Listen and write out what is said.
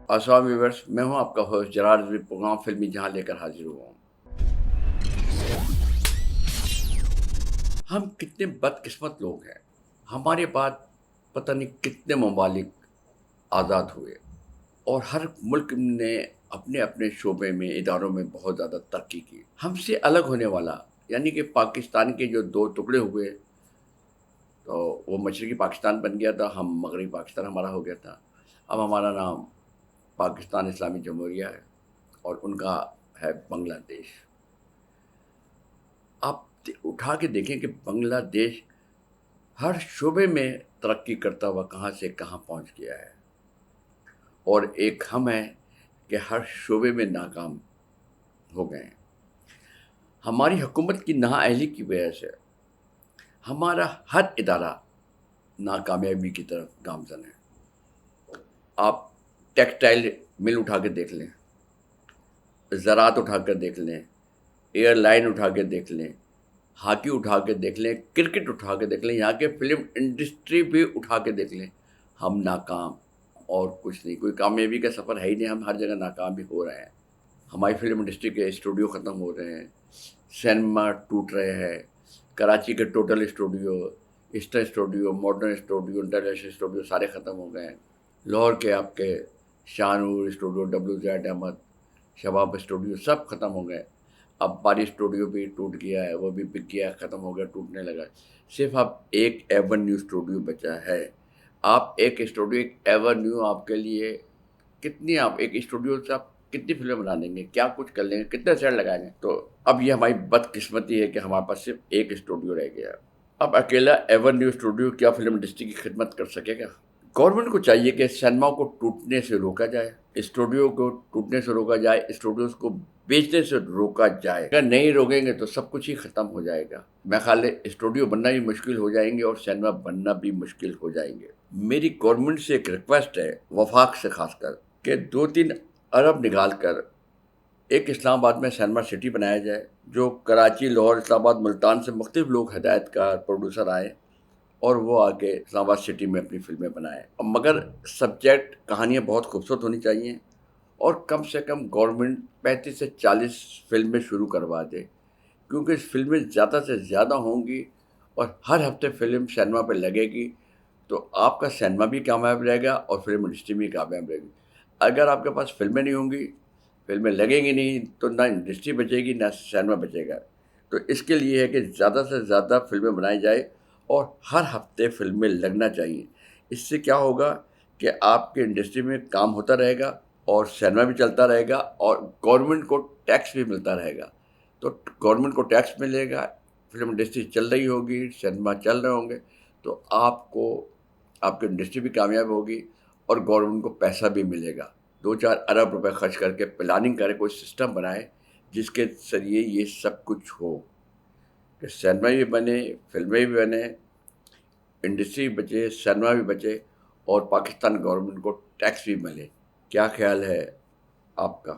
السلام ویورس، میں ہوں آپ کا ہوسٹ جرار رضوی، پروگرام فلمی جہاں لے کر حاضر ہوا ہوں۔ ہم کتنے بدقسمت لوگ ہیں، ہمارے بعد پتہ نہیں کتنے ممالک آزاد ہوئے اور ہر ملک نے اپنے اپنے شعبے میں اداروں میں بہت زیادہ ترقی کی۔ ہم سے الگ ہونے والا یعنی کہ پاکستان کے جو دو ٹکڑے ہوئے تو وہ مشرقی پاکستان بن گیا تھا، ہم مغربی پاکستان ہمارا ہو گیا تھا۔ اب ہمارا نام پاکستان اسلامی جمہوریہ ہے اور ان کا ہے بنگلہ دیش۔ آپ اٹھا کے دیکھیں کہ بنگلہ دیش ہر شعبے میں ترقی کرتا ہوا کہاں سے کہاں پہنچ گیا ہے، اور ایک ہم ہیں کہ ہر شعبے میں ناکام ہو گئے ہیں۔ ہماری حکومت کی نااہلی کی وجہ سے ہمارا ہر ادارہ ناکامیابی کی طرف گامزن ہے۔ آپ ٹیکسٹائل مل اٹھا کے دیکھ لیں، زراعت اٹھا کر دیکھ لیں، ایئر لائن اٹھا کے دیکھ لیں، ہاکی اٹھا کے دیکھ لیں، کرکٹ اٹھا کے دیکھ لیں، یہاں کے فلم انڈسٹری بھی اٹھا کے دیکھ لیں، ہم ناکام اور کچھ نہیں۔ کوئی کامیابی کا سفر ہے ہی نہیں، ہم ہر جگہ ناکام بھی ہو رہے ہیں۔ ہماری فلم انڈسٹری کے اسٹوڈیو ختم ہو رہے ہیں، سینما ٹوٹ رہے ہیں، کراچی کے total studio, eastern studio, modern studio, international studio سارے ختم ہو گئے ہیں۔ لاہور کے آپ کے شاہنور اسٹوڈیو، WZ احمد، شباب اسٹوڈیو سب ختم ہو گئے۔ اب باری اسٹوڈیو بھی ٹوٹ گیا ہے، وہ بھی بک گیا، ختم ہو گیا، ٹوٹنے لگا۔ صرف اب ایک ایونیو اسٹوڈیو بچا ہے۔ آپ ایک اسٹوڈیو، ایک ایونیو آپ کے لیے کتنی، آپ ایک اسٹوڈیو سے آپ کتنی فلمیں بنا لیں گے، کیا کچھ کر لیں گے، کتنے سیٹ لگائیں گے؟ تو اب یہ ہماری بدقسمتی ہے کہ ہمارے پاس صرف ایک اسٹوڈیو رہ گیا۔ اب اکیلا ایونیو اسٹوڈیو کیا فلم انڈسٹری کی خدمت کر سکے گا؟ گورنمنٹ کو چاہیے کہ سینما کو ٹوٹنے سے روکا جائے، اسٹوڈیو کو ٹوٹنے سے روکا جائے، اسٹوڈیوز کو بیچنے سے روکا جائے۔ اگر نہیں روکیں گے تو سب کچھ ہی ختم ہو جائے گا۔ میں خیال ہے اسٹوڈیو بننا بھی مشکل ہو جائیں گے اور سینما بننا بھی مشکل ہو جائیں گے۔ میری گورنمنٹ سے ایک ریکویسٹ ہے، وفاق سے خاص کر، کہ 2-3 ارب نکال کر ایک اسلام آباد میں سینما سٹی بنایا جائے، جو کراچی، لاہور، اسلام آباد، ملتان سے مختلف لوگ ہدایت کار، پروڈیوسر آئیں اور وہ آ کے اسلام آباد سٹی میں اپنی فلمیں بنائیں۔ مگر سبجیکٹ، کہانیاں بہت خوبصورت ہونی چاہیے، اور کم سے کم گورنمنٹ 35 سے 40 فلمیں شروع کروا دے، کیونکہ فلمیں زیادہ سے زیادہ ہوں گی اور ہر ہفتے فلم سینما پہ لگے گی تو آپ کا سینما بھی کامیاب رہے گا اور فلم انڈسٹری بھی کامیاب رہے گی۔ اگر آپ کے پاس فلمیں نہیں ہوں گی، فلمیں لگیں گی نہیں، تو نہ انڈسٹری بچے گی نہ سینما بچے گا۔ تو اس کے لیے ہے کہ زیادہ سے زیادہ فلمیں بنائی جائے اور ہر ہفتے فلمیں لگنا چاہیے۔ اس سے کیا ہوگا کہ آپ کے انڈسٹری میں کام ہوتا رہے گا اور سینما بھی چلتا رہے گا اور گورنمنٹ کو ٹیکس بھی ملتا رہے گا۔ تو گورنمنٹ کو ٹیکس ملے گا، فلم انڈسٹری چل رہی ہوگی، سینما چل رہے ہوں گے، تو آپ کی انڈسٹری بھی کامیاب ہوگی اور گورنمنٹ کو پیسہ بھی ملے گا۔ 2-4 ارب روپے خرچ کر کے پلاننگ کرے، کوئی سسٹم بنائے جس کے ذریعے یہ سب کچھ ہو، کہ سینما بھی بنے، فلمیں بھی بنے، انڈسٹری بچے، سینما بھی بچے اور پاکستان گورنمنٹ کو ٹیکس بھی ملے۔ کیا خیال ہے آپ کا؟